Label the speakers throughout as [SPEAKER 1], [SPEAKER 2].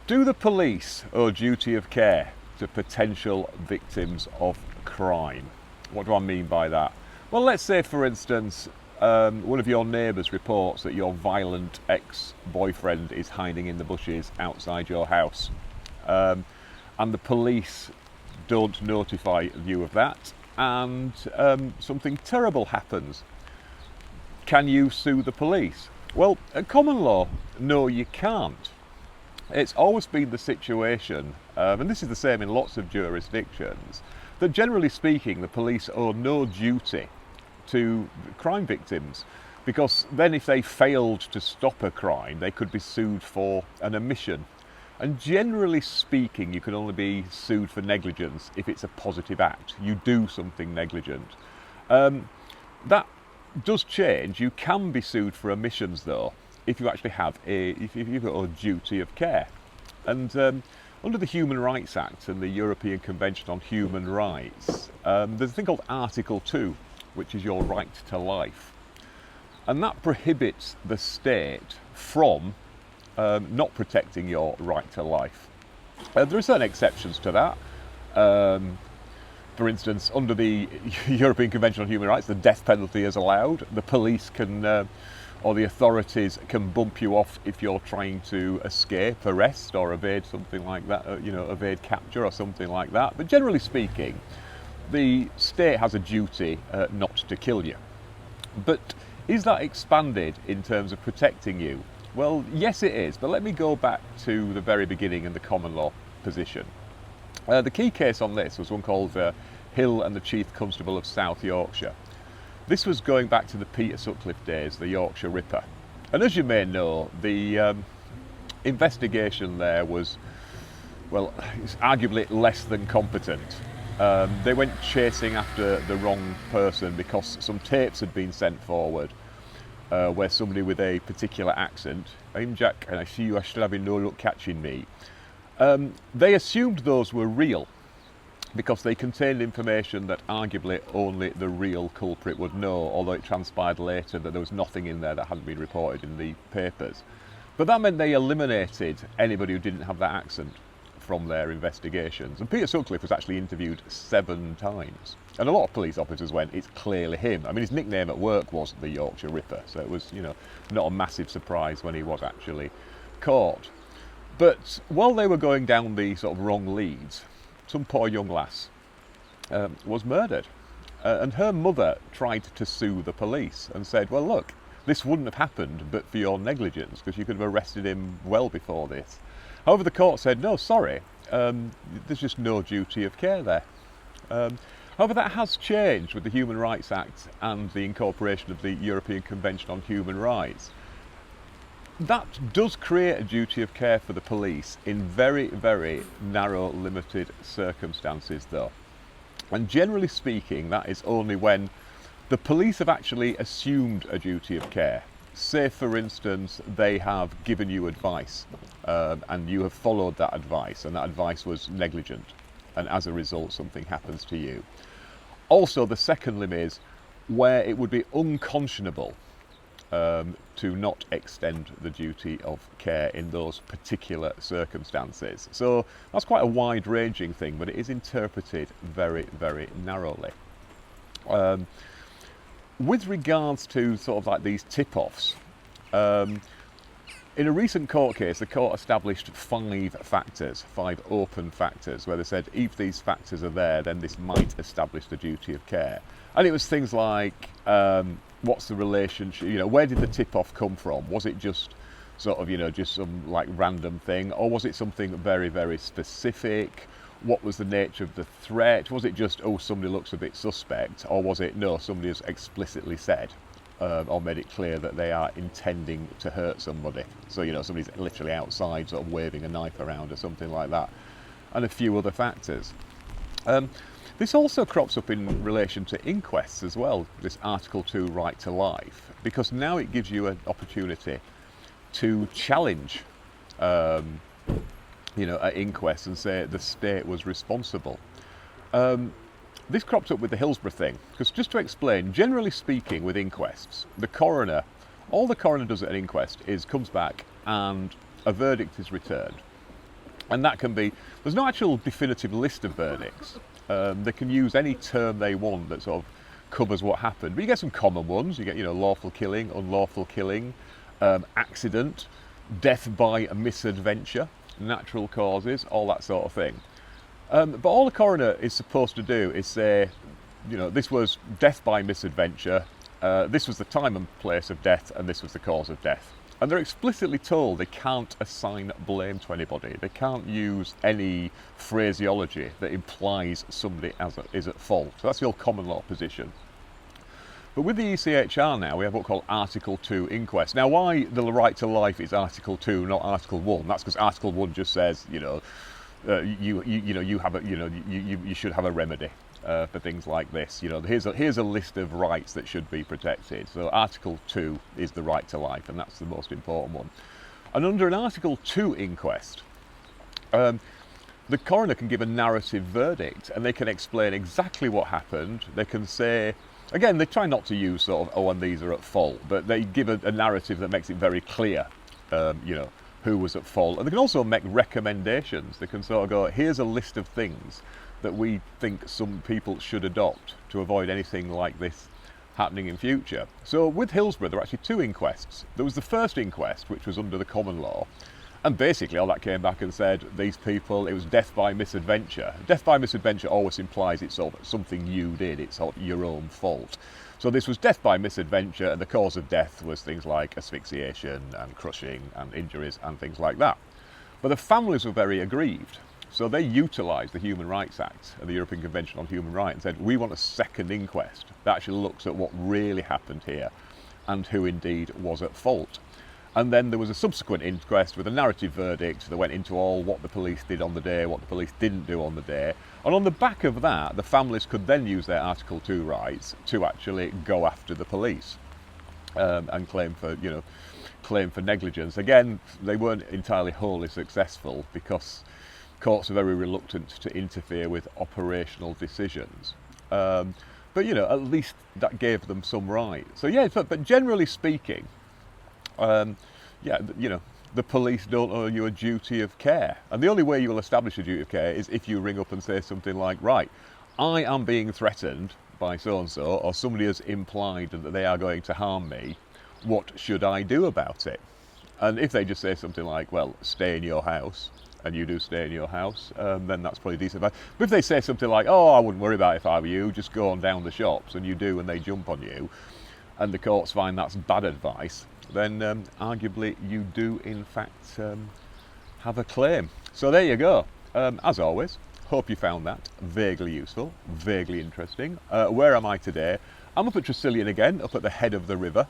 [SPEAKER 1] Do the police owe duty of care to potential victims of crime? What do I mean by that? Well, let's say, for instance, one of your neighbours reports that your violent ex-boyfriend is hiding in the bushes outside your house, and the police don't notify you of that, and something terrible happens. Can you sue the police? Well, at common law, no, you can't. It's always been the situation, and this is the same in lots of jurisdictions, that generally speaking the police owe no duty to crime victims, because then if they failed to stop a crime they could be sued for an omission. And generally speaking you can only be sued for negligence if it's a positive act, you do something negligent. That does change. You can be sued for omissions though if you actually have if you've got a duty of care. And under the Human Rights Act and the European Convention on Human Rights, there's a thing called Article 2, which is your right to life. And that prohibits the state from not protecting your right to life. There are certain exceptions to that. For instance, under the European Convention on Human Rights, the death penalty is allowed. The police can, or the authorities can bump you off if you're trying to escape arrest or evade something like that, evade capture or something like that. But generally speaking, the state has a duty not to kill you. But is that expanded in terms of protecting you? Well, yes it is, but let me go back to the very beginning in the common law position. The key case on this was one called Hill and the Chief Constable of South Yorkshire. This was going back to the Peter Sutcliffe days, the Yorkshire Ripper. And as you may know, the investigation there was, well, it's arguably less than competent. They went chasing after the wrong person because some tapes had been sent forward where somebody with a particular accent, "I'm Jack and I see you are still having no luck catching me." They assumed those were real because they contained information that arguably only the real culprit would know, although it transpired later that there was nothing in there that hadn't been reported in the papers. But that meant they eliminated anybody who didn't have that accent from their investigations. And Peter Sutcliffe was actually interviewed 7 times. And a lot of police officers went, it's clearly him. I mean, his nickname at work was the Yorkshire Ripper, so it was, not a massive surprise when he was actually caught. But while they were going down the sort of wrong leads, some poor young lass was murdered. And her mother tried to sue the police and said, well, look, this wouldn't have happened but for your negligence, because you could have arrested him well before this. However, the court said, no, sorry, there's just no duty of care there. However, that has changed with the Human Rights Act and the incorporation of the European Convention on Human Rights. That does create a duty of care for the police in very, very narrow, limited circumstances though. And generally speaking, that is only when the police have actually assumed a duty of care. Say, for instance, they have given you advice and you have followed that advice and that advice was negligent, and as a result something happens to you. Also, the second limit is where it would be unconscionable to not extend the duty of care in those particular circumstances. So that's quite a wide-ranging thing, but it is interpreted very, very narrowly. With regards to sort of like these tip-offs, in a recent court case, the court established 5 factors, 5 open factors, where they said if these factors are there, then this might establish the duty of care. And it was things like, what's the relationship, where did the tip-off come from? Was it just sort of, just some like random thing, or was it something very, very specific? What was the nature of the threat? Was it just, oh, somebody looks a bit suspect? Or was it, no, somebody has explicitly said or made it clear that they are intending to hurt somebody? So, somebody's literally outside sort of waving a knife around or something like that. And a few other factors. This also crops up in relation to inquests as well, this Article 2 right to life, because now it gives you an opportunity to challenge at inquests and say the state was responsible. This cropped up with the Hillsborough thing, because just to explain, generally speaking with inquests, all the coroner does at an inquest is comes back and a verdict is returned. And that can be, there's no actual definitive list of verdicts. They can use any term they want that sort of covers what happened. But you get some common ones. You get, lawful killing, unlawful killing, accident, death by misadventure, natural causes, all that sort of thing. But all the coroner is supposed to do is say, this was death by misadventure, this was the time and place of death, and this was the cause of death. And they're explicitly told they can't assign blame to anybody. They can't use any phraseology that implies somebody is at fault. So that's the old common law position. But with the ECHR now, we have what we call Article 2 inquest. Now, why the right to life is Article 2, not Article 1? That's because Article 1 just says, you should have a remedy for things like this. Here's a list of rights that should be protected. So Article 2 is the right to life, and that's the most important one. And under an Article 2 inquest, the coroner can give a narrative verdict, and they can explain exactly what happened. They can say, again, they try not to use sort of, and these are at fault, but they give a narrative that makes it very clear, who was at fault. And they can also make recommendations. They can sort of go, here's a list of things that we think some people should adopt to avoid anything like this happening in future. So with Hillsborough, there were actually 2 inquests. There was the first inquest, which was under the common law, and basically all that came back and said, these people, it was death by misadventure. Death by misadventure always implies it's sort of something you did, it's sort of your own fault. So this was death by misadventure, and the cause of death was things like asphyxiation and crushing and injuries and things like that. But the families were very aggrieved. So they utilised the Human Rights Act and the European Convention on Human Rights and said, we want a second inquest that actually looks at what really happened here and who indeed was at fault. And then there was a subsequent inquest with a narrative verdict that went into all what the police did on the day, what the police didn't do on the day. And on the back of that, the families could then use their Article 2 rights to actually go after the police and claim for negligence. Again, they weren't entirely wholly successful because courts are very reluctant to interfere with operational decisions. But at least that gave them some right. So yeah, but generally speaking, the police don't owe you a duty of care. And the only way you will establish a duty of care is if you ring up and say something like, right, I am being threatened by so-and-so, or somebody has implied that they are going to harm me. What should I do about it? And if they just say something like, well, stay in your house, and you do stay in your house, then that's probably decent advice. But if they say something like, oh, I wouldn't worry about it if I were you, just go on down the shops, and you do, and they jump on you, and the courts find that's bad advice, then arguably you do in fact have a claim. So there you go. As always, hope you found that vaguely useful, vaguely interesting. Where am I today? I'm up at Tresillian again, up at the head of the river.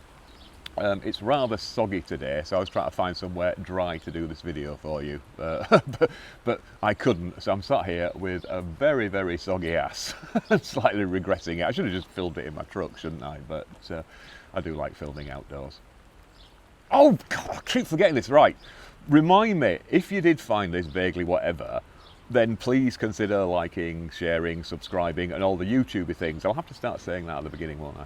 [SPEAKER 1] It's rather soggy today, so I was trying to find somewhere dry to do this video for you, but I couldn't, so I'm sat here with a very, very soggy ass, slightly regretting it. I should have just filmed it in my truck, shouldn't I? But I do like filming outdoors. Oh, God, I keep forgetting this. Right, remind me, if you did find this vaguely whatever, then please consider liking, sharing, subscribing, and all the YouTubey things. I'll have to start saying that at the beginning, won't I?